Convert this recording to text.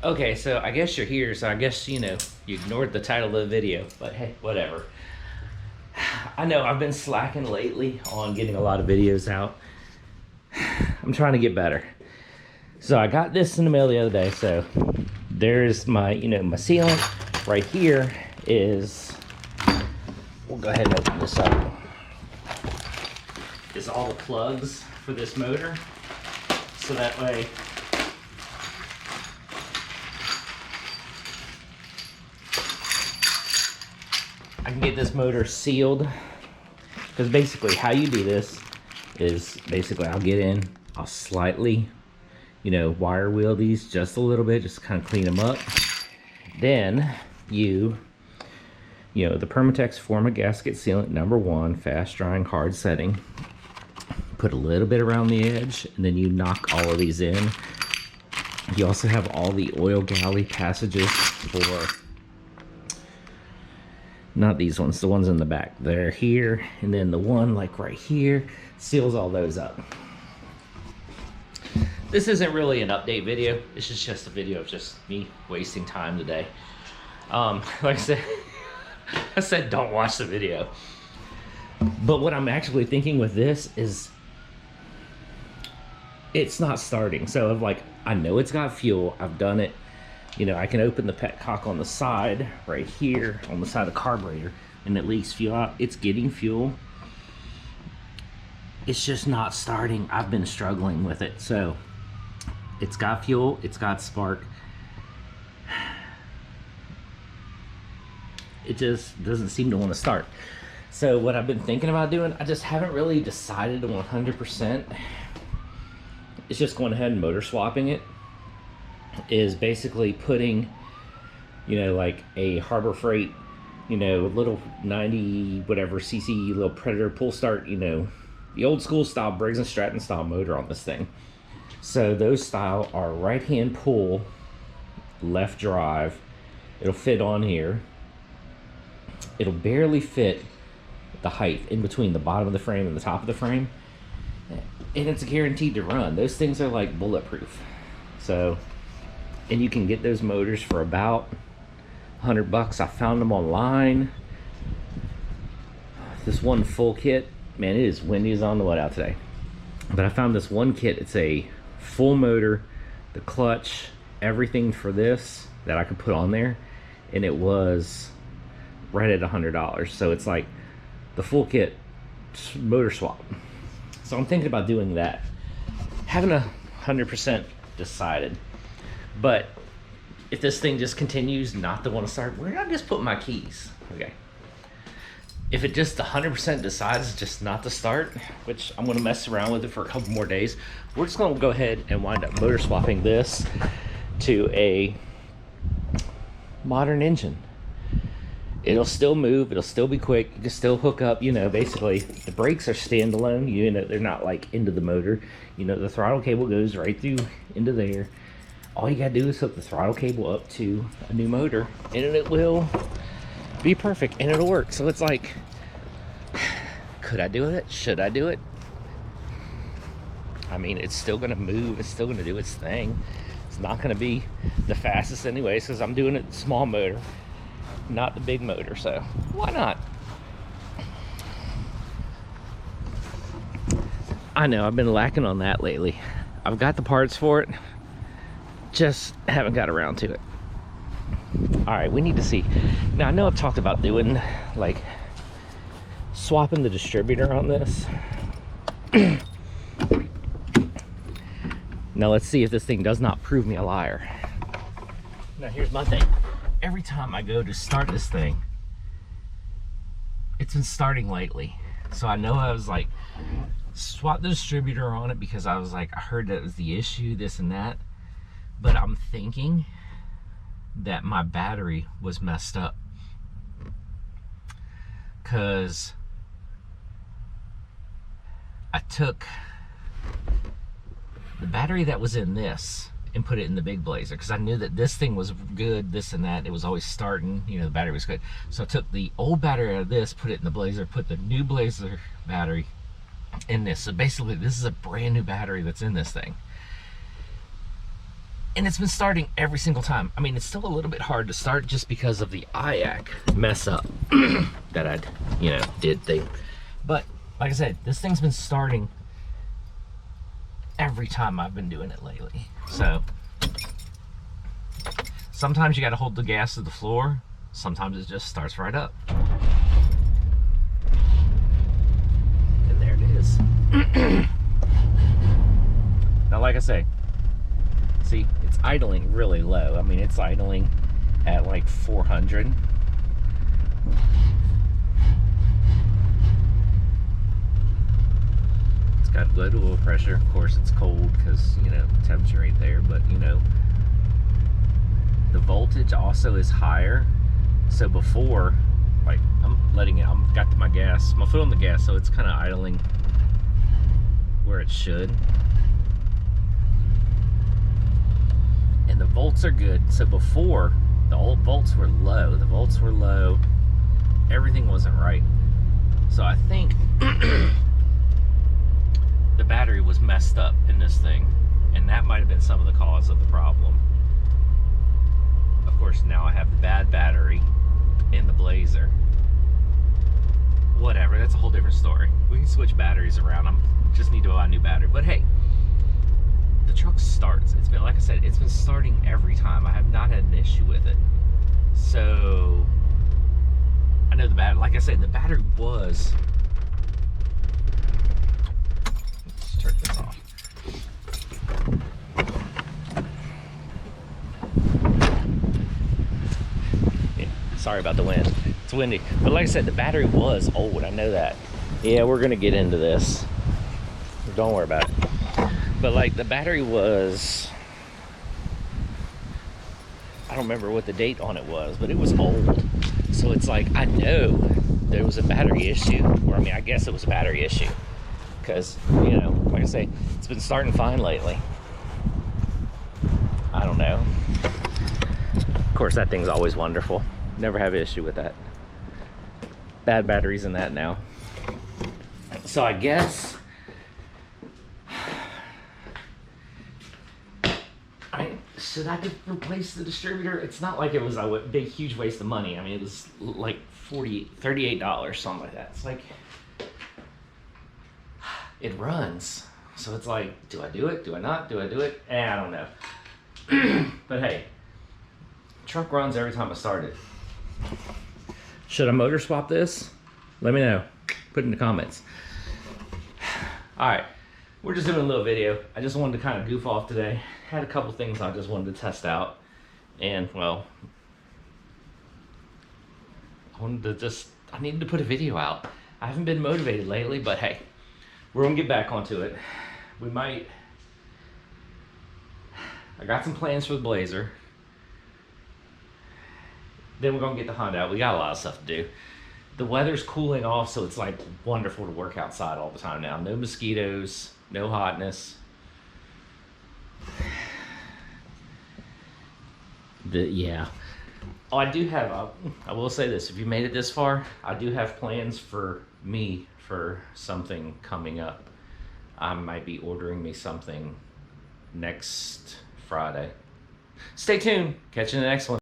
Okay, so I guess you're here, so I guess, you ignored the title of the video, but hey, whatever. I know I've been slacking lately on getting a lot of videos out. I'm trying to get better. So I got this in the mail the other day, so there's my, my sealant. Right here is, we'll go ahead and open this up. Is all the plugs for this motor, so that way I can get this motor sealed. Because basically how you do this is basically I'll get in, I'll slightly, wire wheel these just a little bit, just kind of clean them up. Then the Permatex Forma gasket sealant #1, fast drying, hard setting. Put a little bit around the edge, and then you knock all of these in. You also have all the oil galley passages for, not these ones, the ones in the back. They're here, and then the one like right here seals all those up. This isn't really an update video. This is just a video of just me wasting time today. Like I said, don't watch the video. But what I'm actually thinking with this is it's not starting. So I know it's got fuel. I've done it. I can open the petcock on the side right here on the side of the carburetor and at least fuel out. It's getting fuel. It's just not starting. I've been struggling with it. So it's got fuel, it's got spark. It just doesn't seem to want to start. So what I've been thinking about doing, I just haven't really decided to 100%. It's just going ahead and motor swapping it. Is basically putting, like a Harbor Freight, little 90 whatever cc little Predator pull start, the old school style Briggs & Stratton style motor on this thing. So those style are right hand pull, left drive. It'll fit on here. It'll barely fit the height in between the bottom of the frame and the top of the frame, and it's guaranteed to run. Those things are like bulletproof. So, and you can get those motors for about $100. I found them online. This one full kit, man, it is windy as on the what out today. But I found this one kit. It's a full motor, the clutch, everything for this that I could put on there, and it was right at $100. So it's like the full kit motor swap. So I'm thinking about doing that. Haven't 100% decided. But if this thing just continues not to want to start, where did I just put my keys? Okay. If it just 100% decides just not to start, which I'm going to mess around with it for a couple more days, we're just going to go ahead and wind up motor swapping this to a modern engine. It'll still move, it'll still be quick, you can still hook up, basically the brakes are standalone, they're not like into the motor. The throttle cable goes right through into there. All you gotta do is hook the throttle cable up to a new motor and it will be perfect and it'll work. So it's like, could I do it? Should I do it? I mean, it's still gonna move, it's still gonna do its thing. It's not gonna be the fastest anyways, because I'm doing it small motor, not the big motor, so why not? I know I've been lacking on that lately. I've got the parts for it, just haven't got around to it. All right, we need to see. Now I know I've talked about doing like swapping the distributor on this. Now let's see if this thing does not prove me a liar. Now here's my thing. Every time I go to start this thing, it's been starting lately. So I know I was like, swap the distributor on it because I was like, I heard that was the issue, this and that. But I'm thinking that my battery was messed up. Because I took the battery that was in this and put it in the big Blazer because I knew that this thing was good, this and that. It was always starting, the battery was good. So I took the old battery out of this, put it in the Blazer, put the new Blazer battery in this. So basically this is a brand new battery that's in this thing. And it's been starting every single time. I mean, it's still a little bit hard to start just because of the IAC mess up that I, did thing. But like I said, this thing's been starting every time I've been doing it lately. So sometimes you got to hold the gas to the floor. Sometimes it just starts right up. And there it is. Now, like I say, see, it's idling really low. I mean, it's idling at like 400. It's got good oil pressure. Of course, it's cold because, temperature ain't there. But, the voltage also is higher. So before, like, I'm letting it, I've got my foot on the gas, so it's kind of idling where it should. And the volts are good. So before, the old volts were low. The volts were low. Everything wasn't right. So I think the battery was messed up in this thing. And that might have been some of the cause of the problem. Of course, now I have the bad battery in the Blazer. Whatever, that's a whole different story. We can switch batteries around. I just need to buy a new battery. But hey, the truck starts. It's been, like I said, it's been starting every time. I have not had an issue with it. So I know the battery, like I said, the battery was, let's turn this off. Yeah, sorry about the wind. It's windy. But like I said, the battery was old. I know that. Yeah, we're gonna get into this. Don't worry about it. But like the battery was, I don't remember what the date on it was, but it was old. So it's like, I know there was a battery issue, or I mean, I guess it was a battery issue. Because, like I say, it's been starting fine lately. I don't know. Of course, that thing's always wonderful. Never have an issue with that. Bad batteries in that now. So I guess, should I replace the distributor? It's not like it was a big, huge waste of money. I mean, it was like $38, something like that. It's like, it runs. So it's like, do I do it? Do I not? Do I do it? I don't know. But hey, truck runs every time I start it. Should I motor swap this? Let me know. Put in the comments. All right, we're just doing a little video. I just wanted to kind of goof off today. Had a couple things I just wanted to test out. And well, I needed to put a video out. I haven't been motivated lately, but hey, we're gonna get back onto it. I got some plans for the Blazer. Then we're gonna get the Honda out. We got a lot of stuff to do. The weather's cooling off, so it's like wonderful to work outside all the time now. No mosquitoes, no hotness. Yeah. Oh, I do have, I will say this, if you made it this far, I do have plans for me for something coming up. I might be ordering me something next Friday. Stay tuned. Catch you in the next one.